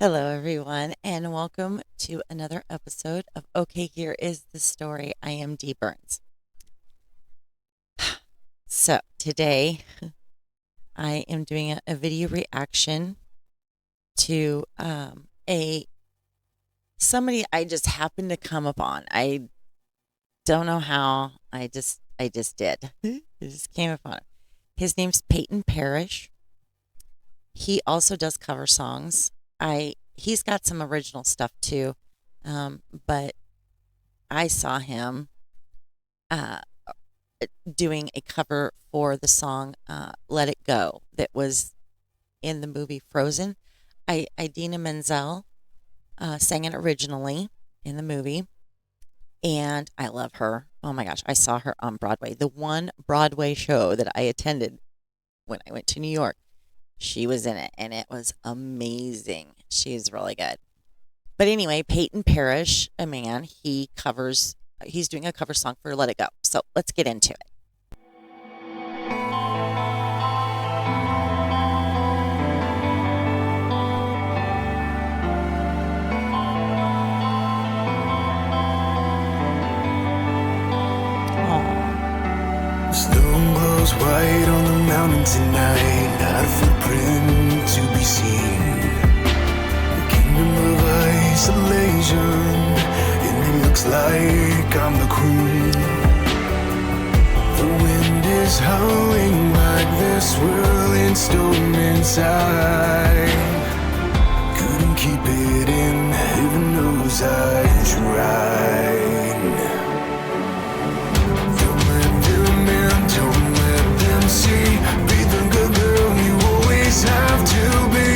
Hello, everyone, and welcome to another episode of Okay, Here is the Story. I am Dee Burns. So, today I am doing a video reaction to a somebody I just happened to come upon. I don't know how. I just did. I just came upon him. His name's Peyton Parrish. He also does cover songs. He's got some original stuff too, but I saw him uh, doing a cover for the song "Let It Go" that was in the movie Frozen. Idina Menzel sang it originally in the movie, and I love her. Oh my gosh, I saw her on Broadway. The one Broadway show that I attended when I went to New York, she was in it, and it was amazing. She's really good. But anyway, Peyton Parrish, a man, he's doing a cover song for Let It Go. So let's get into it. Aw. Snow glows white on the mountain tonight, not a footprint to be seen. The kingdom of isolation, and it looks like I'm the queen. The wind is howling like this whirling storm inside. Couldn't keep it in, heaven knows I tried. See, be the good girl you always have to be.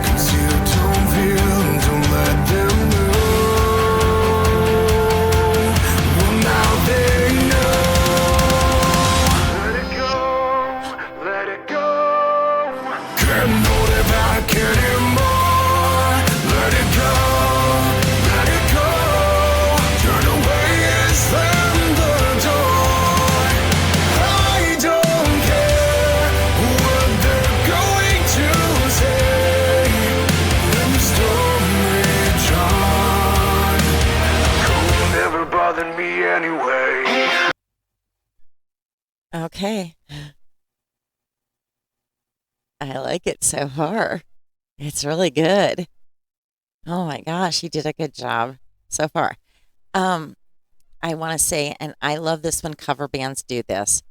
Conceal, don't feel, and don't let them know. Well, now they know. Let it go, let it go. Can't hold it back anymore. Let it go, let it go. Turn away and slam the door. I don't care what they're going to say when the storm rages on. Cold never bothered me anyway. Okay. I like it so far. It's really good. Oh my gosh, he did a good job so far. Um, I want to say, and I love this when cover bands do this.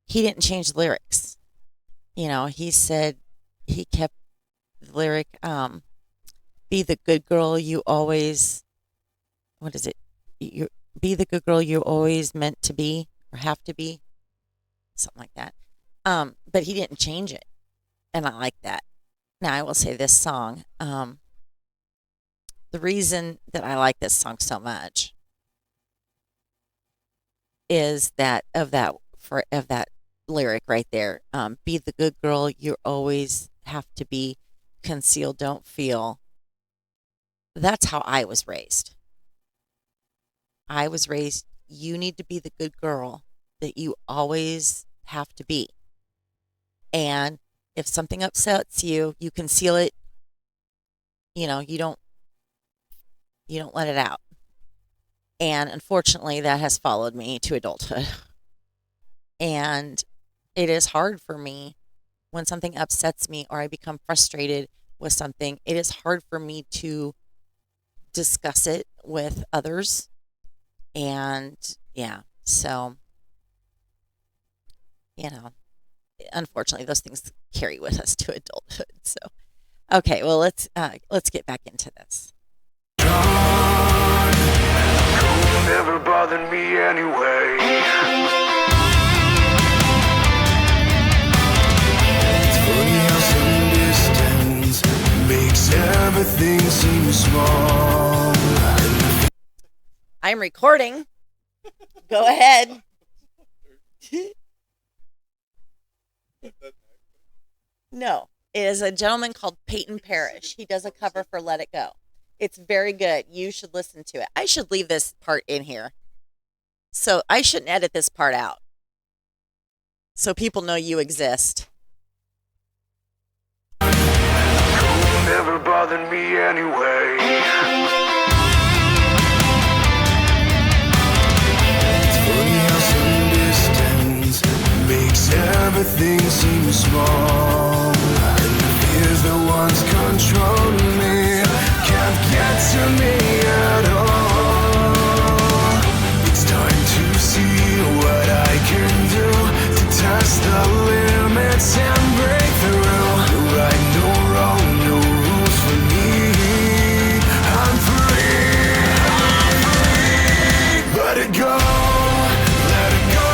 He didn't change the lyrics. He said he kept the lyric, be the good girl you always, what is it? You be the good girl you always meant to be or have to be, something like that. But he didn't change it, and I like that. Now I will say this song. The reason that I like this song so much is that lyric right there. Be the good girl you always have to be. Conceal, don't feel. That's how I was raised. I was raised. You need to be the good girl that you always have to be. And if something upsets you, you conceal it. You don't let it out. And unfortunately, that has followed me to adulthood. And it is hard for me when something upsets me or I become frustrated with something. It is hard for me to discuss it with others. And yeah, so, you know, unfortunately, those things carry with us to adulthood. So, okay, well, let's get back into this. Cold never bothered me anyway. It's funny how some distance makes everything seem small. I'm recording. Go ahead. No, it is a gentleman called Peyton Parrish. He does a cover for Let It Go. It's very good. You should listen to it. I should leave this part in here. So I shouldn't edit this part out. So people know you exist. never bothered me anyway. It's funny how some distance makes everything seem small, and the fears that once controlled me can't get to me at all. It's time to see what I can do to test the limits and break through. No right, no wrong, no rules for me. I'm free, I'm free. Let it go, let it go.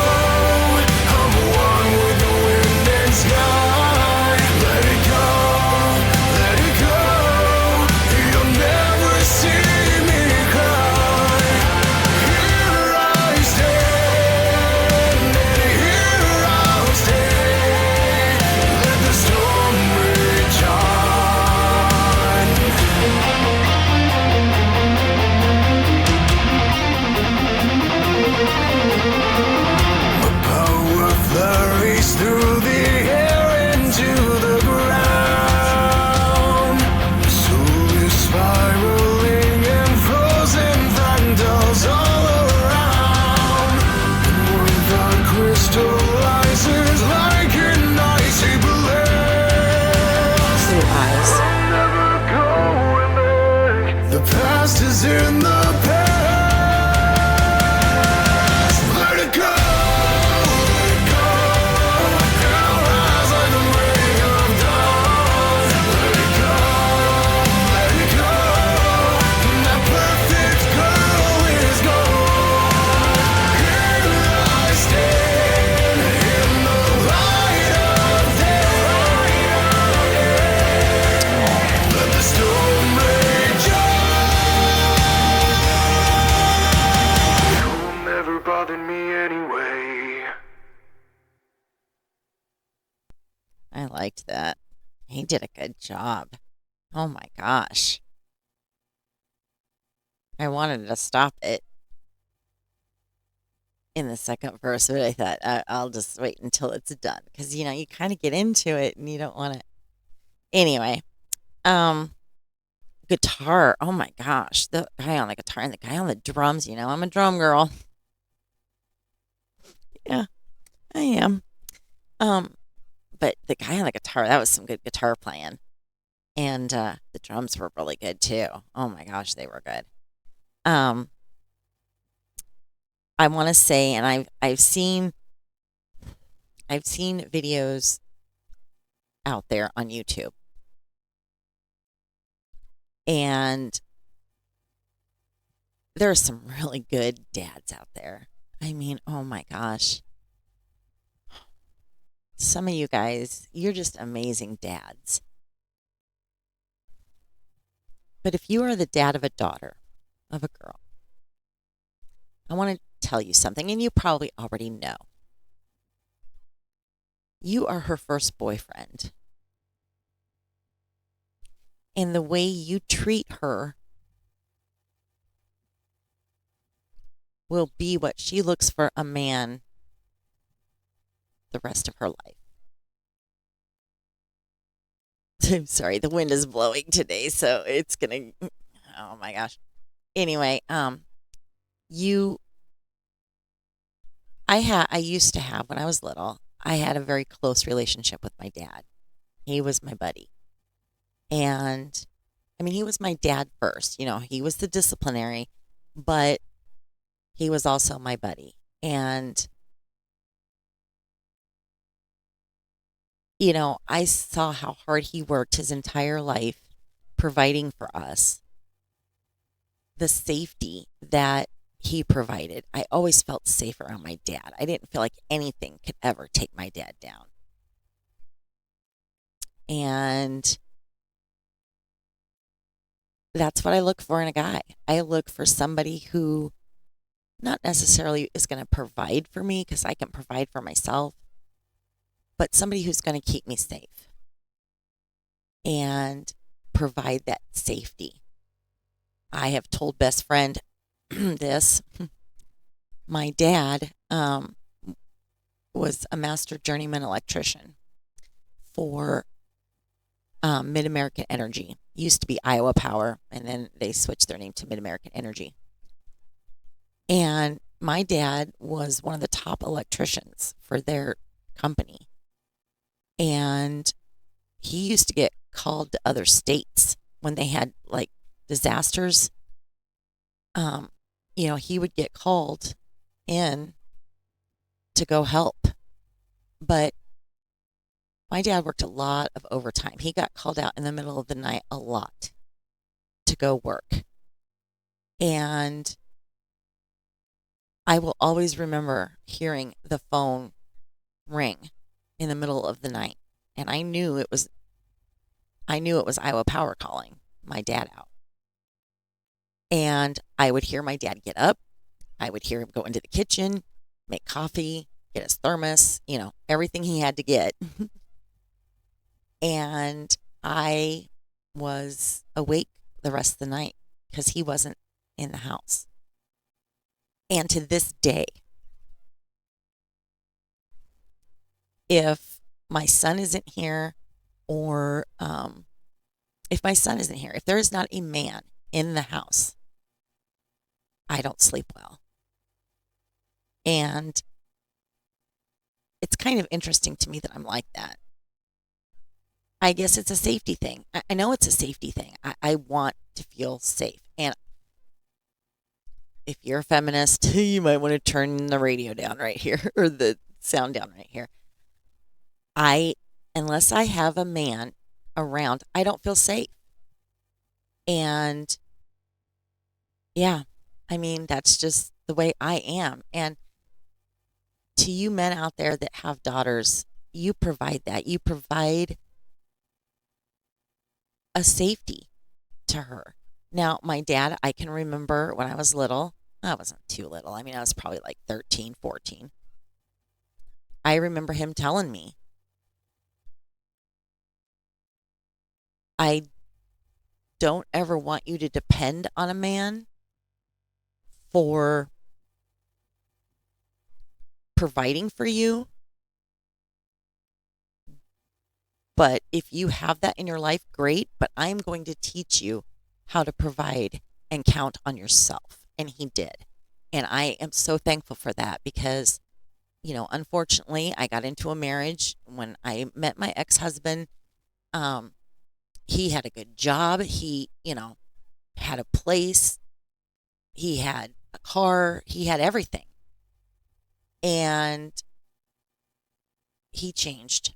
I'm one with the wind and sky. Let it go, let it go. You'll never see me cry. Here I stand, and here I'll stay. Let the storm rage on. My power flurries through the air into the ground. My soul is spiraling and frozen fractals all around. And one thought crystallizes like an icy blast. Blue eyes. I'm never going back. The past is in the past. Let it go, let it go. It'll rise like the break of dawn. Let it go, let it go. That perfect girl is gone. Here I stand in the light of day. Let the storm rage on. You'll never bother me anyway. I liked that. He did a good job. Oh my gosh. I wanted to stop it in the second verse, but I thought I'll just wait until it's done because you kind of get into it and you don't want to. Anyway, guitar. Oh my gosh, the guy on the guitar and the guy on the drums. I'm a drum girl. Yeah, I am. But the guy on the guitar, that was some good guitar playing, and the drums were really good too. Oh my gosh, they were good. Um, I want to say, and I've seen videos out there on YouTube, and there are some really good dads out there. I mean, oh my gosh. Some of you guys, you're just amazing dads. But if you are the dad of a daughter, of a girl, I want to tell you something, and you probably already know. You are her first boyfriend. And the way you treat her will be what she looks for a man the rest of her life. I'm sorry, the wind is blowing today, so it's gonna. Oh my gosh. Anyway, you. I used to have when I was little. I had a very close relationship with my dad. He was my buddy, and I mean, he was my dad first. He was the disciplinary, but he was also my buddy, and I saw how hard he worked his entire life providing for us. The safety that he provided, I always felt safe around my dad. I didn't feel like anything could ever take my dad down. And that's what I look for in a guy. I look for somebody who not necessarily is going to provide for me because I can provide for myself, but somebody who's going to keep me safe and provide that safety. I have told best friend this. My dad was a master journeyman electrician for Mid-American Energy. used to be Iowa Power, and then they switched their name to Mid American Energy. And my dad was one of the top electricians for their company. And he used to get called to other states when they had like disasters. He would get called in to go help. But my dad worked a lot of overtime. He got called out in the middle of the night a lot to go work. And I will always remember hearing the phone ring in the middle of the night. And I knew it was Iowa Power calling my dad out. And I would hear my dad get up. I would hear him go into the kitchen, make coffee, get his thermos, everything he had to get. And I was awake the rest of the night because he wasn't in the house. And to this day, if my son isn't here, or if my son isn't here, if there is not a man in the house, I don't sleep well. And it's kind of interesting to me that I'm like that. I guess it's a safety thing. I know it's a safety thing. I want to feel safe. And if you're a feminist, you might want to turn the radio down right here, or the sound down right here. Unless I have a man around, I don't feel safe. And yeah, that's just the way I am. And to you men out there that have daughters, you provide that. You provide a safety to her. Now, my dad, I can remember when I was little. I wasn't too little. I was probably like 13, 14. I remember him telling me, I don't ever want you to depend on a man for providing for you. But if you have that in your life, great. But I'm going to teach you how to provide and count on yourself. And he did. And I am so thankful for that because, unfortunately, I got into a marriage when I met my ex-husband. He had a good job. He, had a place. He had a car. He had everything. And he changed.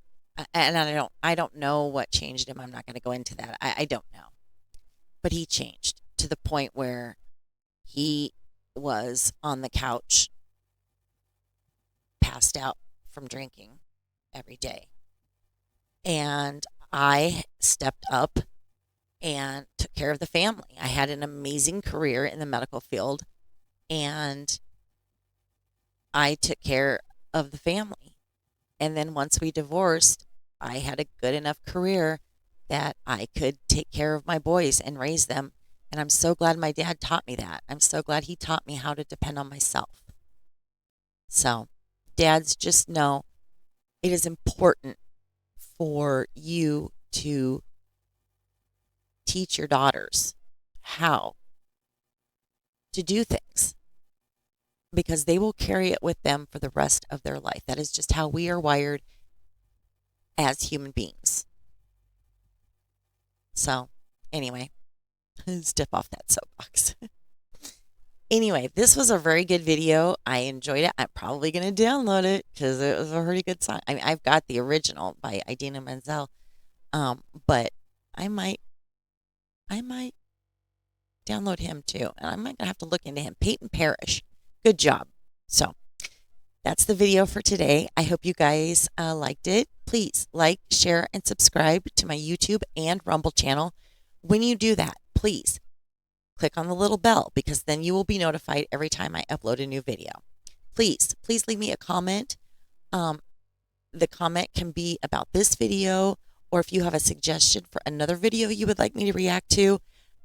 And I don't know what changed him. I'm not going to go into that. I don't know. But he changed to the point where he was on the couch, passed out from drinking every day. And I stepped up and took care of the family. I had an amazing career in the medical field, and I took care of the family. And then once we divorced, I had a good enough career that I could take care of my boys and raise them. And I'm so glad my dad taught me that. I'm so glad he taught me how to depend on myself. So, dads, just know it is important for you to teach your daughters how to do things, because they will carry it with them for the rest of their life. That is just how we are wired as human beings. So, anyway, step off that soapbox. Anyway, this was a very good video. I enjoyed it. I'm probably going to download it because it was a pretty good song. I've got the original by Idina Menzel, but I might download him too, and I might have to look into him. Peyton Parrish. Good job. So that's the video for today. I hope you guys liked it. Please like, share, and subscribe to my YouTube and Rumble channel. When you do that, please click on the little bell, because then you will be notified every time I upload a new video. Please leave me a comment. The comment can be about this video, or if you have a suggestion for another video you would like me to react to.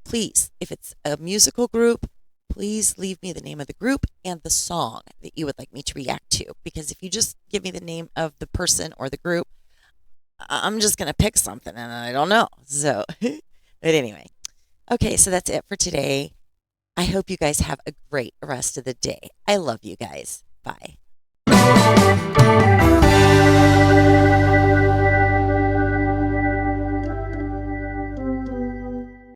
Please, if it's a musical group, please leave me the name of the group and the song that you would like me to react to. Because if you just give me the name of the person or the group, I'm just going to pick something and I don't know. So But anyway, okay, so that's it for today. I hope you guys have a great rest of the day. I love you guys. Bye.